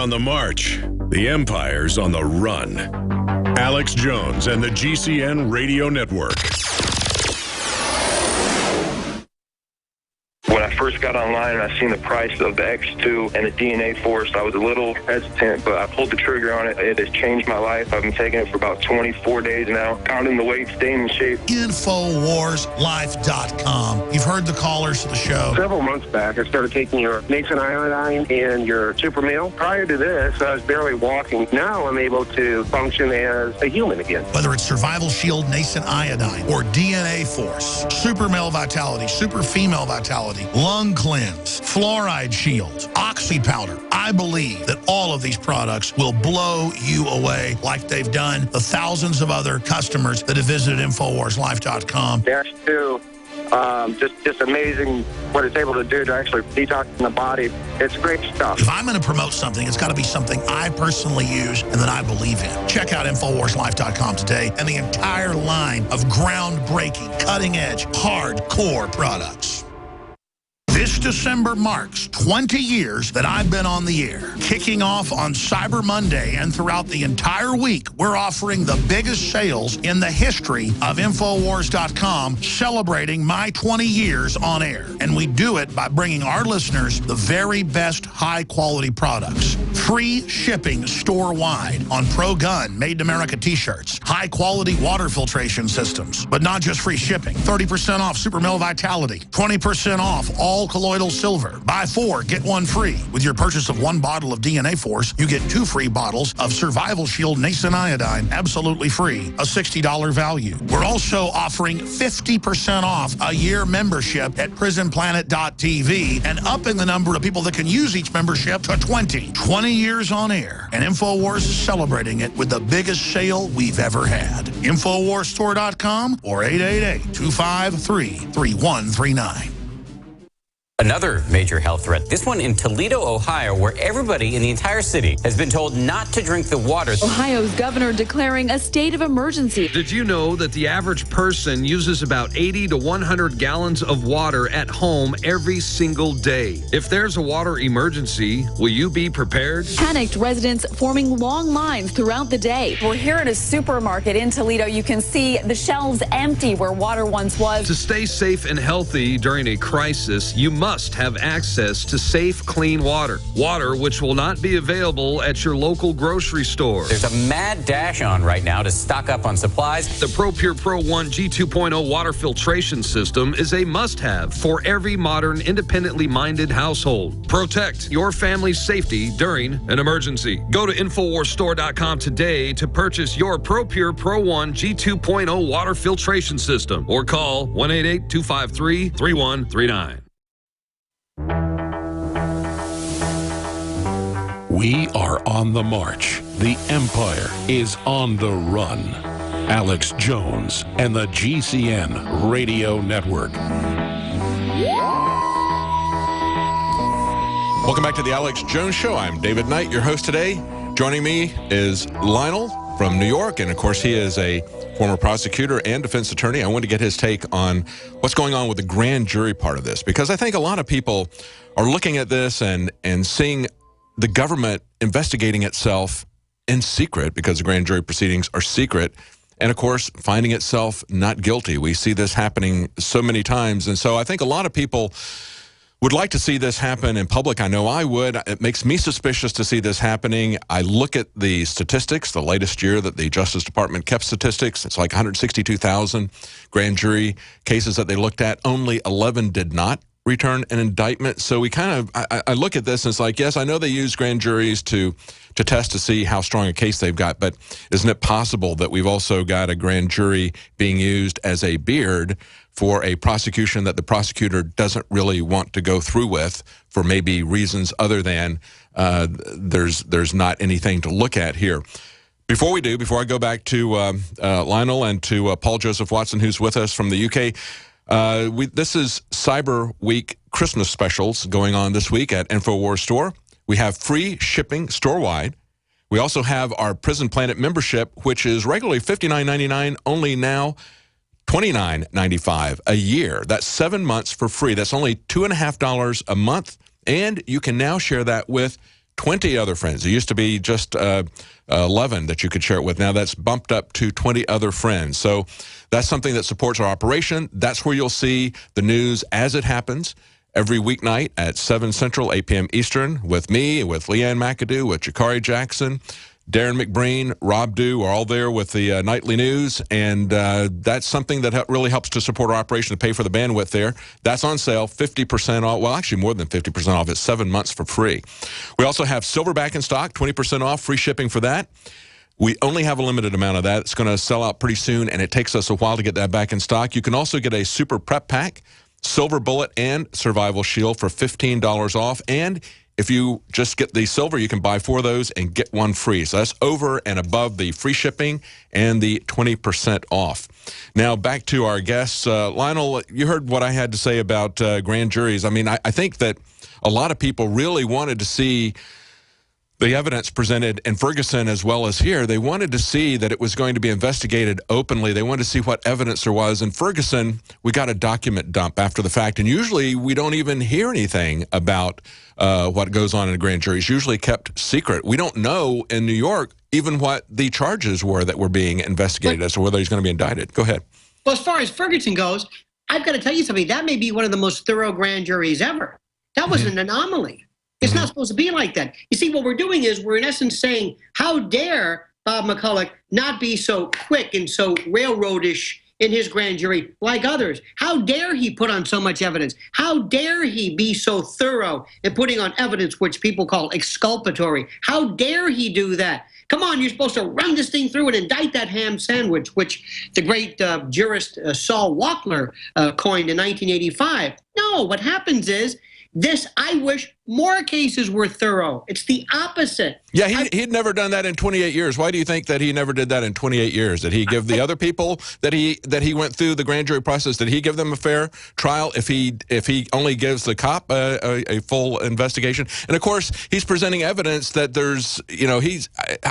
On the march, the empire's on the run. Alex Jones and the GCN Radio Network. When I first got online and I seen the price of the X2 and the DNA Force, I was a little hesitant, but I pulled the trigger on it. It has changed my life. I've been taking it for about 24 days now, counting the weight, staying in shape. InfoWarsLife.com. You've heard the callers to the show. Several months back, I started taking your Nathan Iodine and your Super Meal. Prior to this, I was barely walking. Now I'm able to function as a human again. Whether it's Survival Shield, Nascent Iodine, or DNA Force, Super Male Vitality, Super Female Vitality, Lung Cleanse, Fluoride Shield, Oxy Powder. I believe that all of these products will blow you away like they've done the thousands of other customers that have visited InfoWarsLife.com. Dash 2, just amazing what it's able to do to actually detox the body. It's great stuff. If I'm going to promote something, it's got to be something I personally use and that I believe in. Check out InfoWarsLife.com today and the entire line of groundbreaking, cutting-edge, hardcore products. This December marks 20 years that I've been on the air. Kicking off on Cyber Monday and throughout the entire week, we're offering the biggest sales in the history of Infowars.com, celebrating my 20 years on air. And we do it by bringing our listeners the very best high-quality products. Free shipping store-wide on Pro Gun, Made in America t-shirts. High-quality water filtration systems, but not just free shipping. 30% off Super Male Vitality. 20% off all colloidal silver. Buy 4, get 1 free. With your purchase of 1 bottle of DNA Force, you get 2 free bottles of Survival Shield Nascent Iodine, absolutely free, a $60 value. We're also offering 50% off a year membership at PrisonPlanet.tv and upping the number of people that can use each membership to 20. 20 years on air, and InfoWars is celebrating it with the biggest sale we've ever had. InfoWarsStore.com or 888-253-3139. Another major health threat, this one in Toledo, Ohio, where everybody in the entire city has been told not to drink the water. Ohio's governor declaring a state of emergency. Did you know that the average person uses about 80 to 100 gallons of water at home every single day? If there's a water emergency, will you be prepared? Panicked residents forming long lines throughout the day. We're here at a supermarket in Toledo. You can see the shelves empty where water once was. To stay safe and healthy during a crisis, you must have access to safe, clean water. Water which will not be available at your local grocery store. There's a mad dash on right now to stock up on supplies. The ProPure Pro 1 G2.0 water filtration system is a must-have for every modern, independently minded household. Protect your family's safety during an emergency. Go to InfoWarsStore.com today to purchase your ProPure Pro 1 G2.0 water filtration system or call 1-888-253-3139. We are on the march. The empire is on the run. Alex Jones and the GCN Radio Network. Welcome back to the Alex Jones Show. I'm David Knight, your host today. Joining me is Lionel from New York, and of course he is a former prosecutor and defense attorney. I want to get his take on what's going on with the grand jury part of this, because I think a lot of people are looking at this and seeing the government investigating itself in secret, because the grand jury proceedings are secret, and of course finding itself not guilty. We see this happening so many times, and so I think a lot of people would like to see this happen in public. I know I would. It makes me suspicious to see this happening. I look at the statistics, the latest year that the Justice Department kept statistics. It's like 162,000 grand jury cases that they looked at. Only 11 did not return an indictment. So we kind of, I look at this and it's like, yes, I know they use grand juries to test to see how strong a case they've got, but isn't it possible that we've also got a grand jury being used as a beard for a prosecution that the prosecutor doesn't really want to go through with for maybe reasons other than there's not anything to look at here? Before I go back to Lionel and to Paul Joseph Watson, who's with us from the UK, this is Cyber Week Christmas specials going on this week at InfoWars Store. We have free shipping store-wide. We also have our Prison Planet membership, which is regularly $59.99, only now $29.95 a year. That's 7 months for free. That's only $2.50 a month, and you can now share that with 20 other friends. It used to be just 11 that you could share it with. Now that's bumped up to 20 other friends. So that's something that supports our operation. That's where you'll see the news as it happens every weeknight at 7 Central, 8 p.m. Eastern with me, with Leanne McAdoo, with Jakari Jackson, Darren McBreen, Rob Dew are all there with the nightly news, and that's something that really helps to support our operation to pay for the bandwidth there. That's on sale, 50% off. Well, actually more than 50% off. It's 7 months for free. We also have silver back in stock, 20% off, free shipping for that. We only have a limited amount of that. It's going to sell out pretty soon, and it takes us a while to get that back in stock. You can also get a super prep pack, silver bullet and survival shield for $15 off, and if you just get the silver, you can buy 4 of those and get 1 free. So that's over and above the free shipping and the 20% off. Now, back to our guests. Lionel, you heard what I had to say about grand juries. I mean, I think that a lot of people really wanted to see the evidence presented in Ferguson as well as here. They wanted to see that it was going to be investigated openly. They wanted to see what evidence there was. In Ferguson, we got a document dump after the fact, and usually we don't even hear anything about what goes on in a grand jury. It's usually kept secret. We don't know in New York even what the charges were that were being investigated as to whether he's going to be indicted. Go ahead. Well, as far as Ferguson goes, I've got to tell you something. That may be one of the most thorough grand juries ever. That was an anomaly. It's not supposed to be like that. You see, what we're doing is we're in essence saying, how dare Bob McCulloch not be so quick and so railroadish in his grand jury like others? How dare he put on so much evidence? How dare he be so thorough in putting on evidence which people call exculpatory? How dare he do that? Come on, you're supposed to run this thing through and indict that ham sandwich, which the great jurist Saul Walkler coined in 1985. No, what happens is, I wish more cases were thorough. It's the opposite. Yeah, he'd never done that in 28 years. Why do you think that he never did that in 28 years? Did he give the other people that he went through the grand jury process, did he give them a fair trial if he only gives the cop a full investigation? And of course, he's presenting evidence that there's,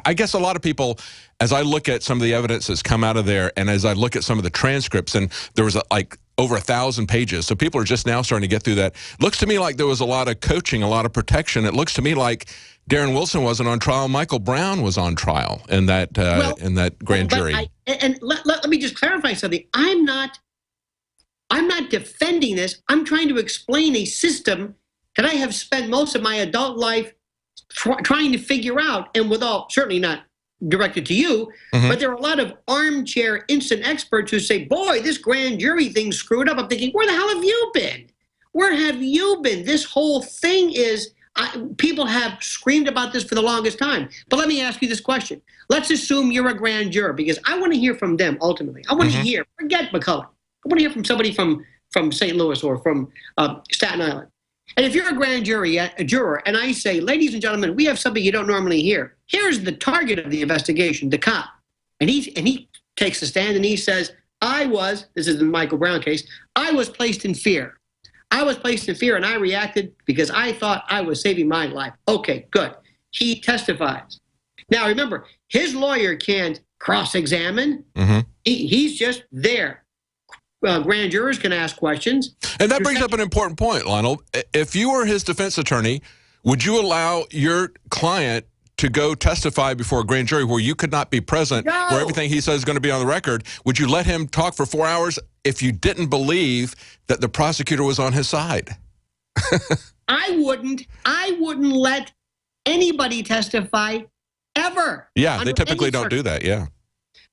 I guess a lot of people, as I look at some of the evidence that's come out of there, and as I look at some of the transcripts, and there was over 1,000 pages. So people are just now starting to get through that. Looks to me like there was a lot of coaching, a lot of protection. It looks to me like Darren Wilson wasn't on trial. Michael Brown was on trial in that grand jury. Let me just clarify something. I'm not defending this. I'm trying to explain a system that I have spent most of my adult life trying to figure out, and certainly not directed to you, but there are a lot of armchair instant experts who say, boy, this grand jury thing's screwed up. I'm thinking, where the hell have you been? Where have you been? This whole thing is, people have screamed about this for the longest time. But let me ask you this question. Let's assume you're a grand juror, because I want to hear from them ultimately. I want to hear, forget McCulloch. I want to hear from somebody from St. Louis or from Staten Island. And if you're a grand jury, a juror, and I say, ladies and gentlemen, we have something you don't normally hear. Here's the target of the investigation, the cop. And he takes a stand and he says, this is the Michael Brown case, I was placed in fear. I was placed in fear and I reacted because I thought I was saving my life. Okay, good. He testifies. Now remember, his lawyer can't cross-examine. He's just there. Grand jurors can ask questions. And that brings up an important point, Lionel. If you were his defense attorney, would you allow your client to go testify before a grand jury where you could not be present, where everything he says is going to be on the record? Would you let him talk for 4 hours if you didn't believe that the prosecutor was on his side? I wouldn't let anybody testify ever. Yeah, they typically don't do that, yeah.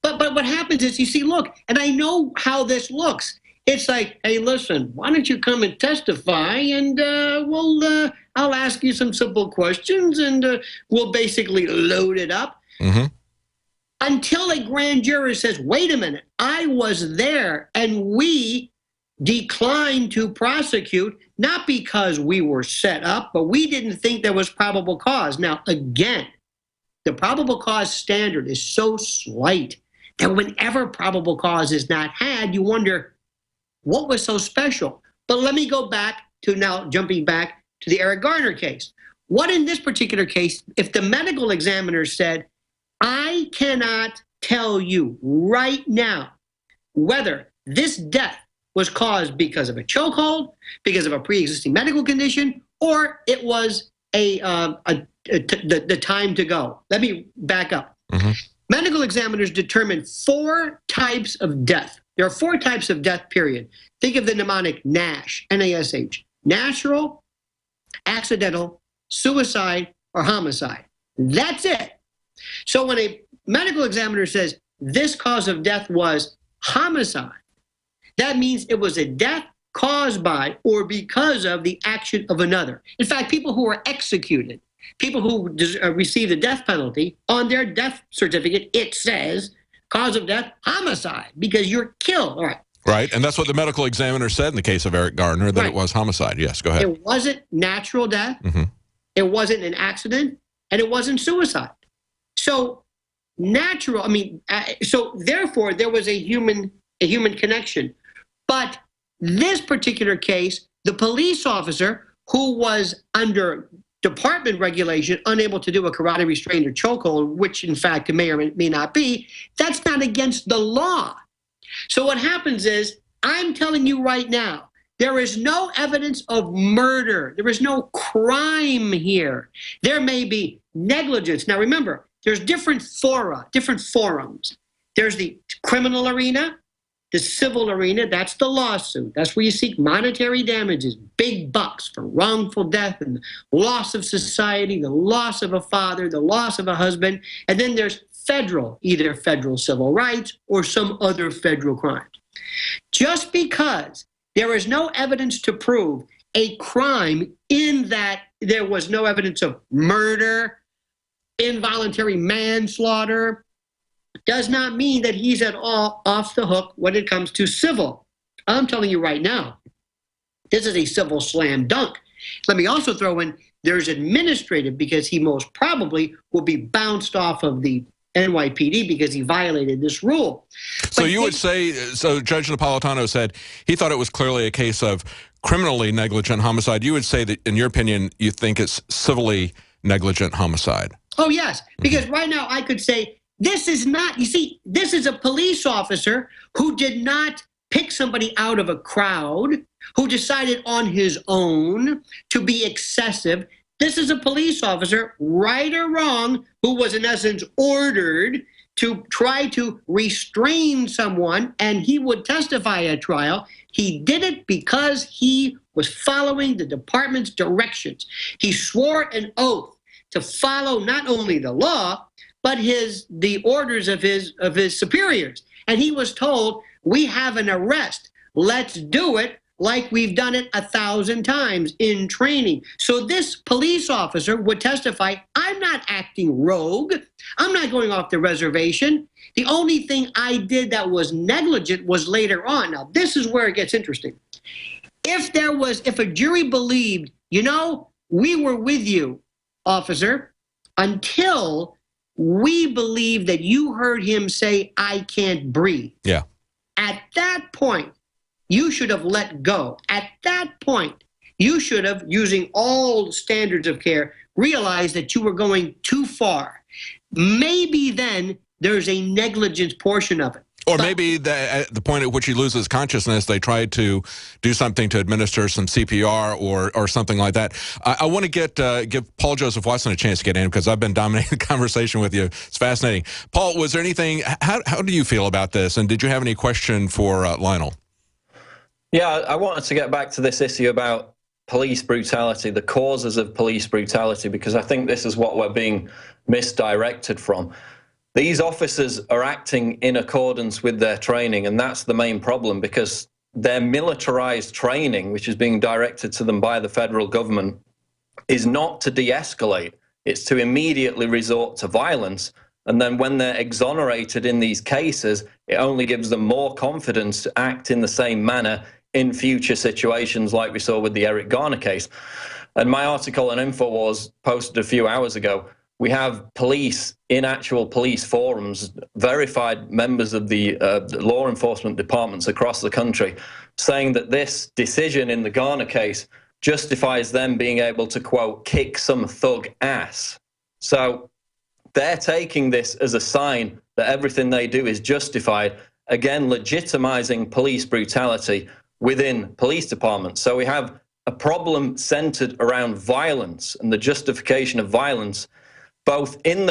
But what happens is, you see, look, and I know how this looks. It's like, hey, listen, why don't you come and testify, and I'll ask you some simple questions, and we'll basically load it up. Until a grand jury says, wait a minute, I was there, and we declined to prosecute, not because we were set up, but we didn't think there was probable cause. Now, again, the probable cause standard is so slight that whenever probable cause is not had, you wonder, what was so special? But let me go back to now, jumping back to the Eric Garner case. What in this particular case, if the medical examiner said, I cannot tell you right now whether this death was caused because of a chokehold, because of a pre-existing medical condition, or it was a the time to go. Let me back up. Medical examiners determine 4 types of death. There are 4 types of death, period. Think of the mnemonic NASH, N-A-S-H. Natural, accidental, suicide, or homicide. That's it. So when a medical examiner says this cause of death was homicide, that means it was a death caused by or because of the action of another. In fact, people who are executed, people who receive the death penalty, on their death certificate, it says cause of death, homicide, because you're killed. All right. Right, and that's what the medical examiner said in the case of Eric Garner, that it was homicide. Yes, go ahead. It wasn't natural death, it wasn't an accident, and it wasn't suicide. So natural, so therefore there was a human connection. But this particular case, the police officer who was under department regulation, unable to do a carotid restraint or chokehold, which in fact it may or may not be, that's not against the law. So what happens is, I'm telling you right now, there is no evidence of murder. There is no crime here. There may be negligence. Now remember, there's different fora, different forums. There's the criminal arena, the civil arena, that's the lawsuit. That's where you seek monetary damages, big bucks for wrongful death and loss of society, the loss of a father, the loss of a husband. And then there's federal, either federal civil rights or some other federal crime. Just because there is no evidence to prove a crime in that there was no evidence of murder, involuntary manslaughter, does not mean that he's at all off the hook when it comes to civil. I'm telling you right now, this is a civil slam dunk. Let me also throw in, there's administrative, because he most probably will be bounced off of the NYPD because he violated this rule. So you would say, so Judge Napolitano said he thought it was clearly a case of criminally negligent homicide. You would say that, in your opinion, you think it's civilly negligent homicide. Oh, yes, because right now I could say, this is not, you see, this is a police officer who did not pick somebody out of a crowd, who decided on his own to be excessive. This is a police officer, right or wrong, who was in essence ordered to try to restrain someone, and he would testify at trial. He did it because he was following the department's directions. He swore an oath to follow not only the law, but the orders of his superiors. And he was told, we have an arrest. Let's do it like we've done it 1,000 times in training. So this police officer would testify, I'm not acting rogue. I'm not going off the reservation. The only thing I did that was negligent was later on. Now, this is where it gets interesting. If a jury believed, we were with you, officer, until we believe that you heard him say, I can't breathe. Yeah. At that point, you should have let go. At that point, you should have, using all standards of care, realized that you were going too far. Maybe then there's a negligence portion of it. Or maybe at the point at which he loses consciousness, they tried to do something to administer some CPR or something like that. I want to give Paul Joseph Watson a chance to get in because I've been dominating the conversation with you. It's fascinating. Paul, was there anything, how do you feel about this? And did you have any question for Lionel? Yeah, I wanted to get back to this issue about police brutality, the causes of police brutality, because I think this is what we're being misdirected from. These officers are acting in accordance with their training, and that's the main problem, because their militarized training, which is being directed to them by the federal government, is not to de-escalate. It's to immediately resort to violence. And then when they're exonerated in these cases, it only gives them more confidence to act in the same manner in future situations like we saw with the Eric Garner case. And my article on InfoWars posted a few hours ago, we have police in actual police forums, verified members of the law enforcement departments across the country, saying that this decision in the Garner case justifies them being able to, quote, kick some thug ass. So they're taking this as a sign that everything they do is justified, again, legitimizing police brutality within police departments. So we have a problem centered around violence and the justification of violence, both in the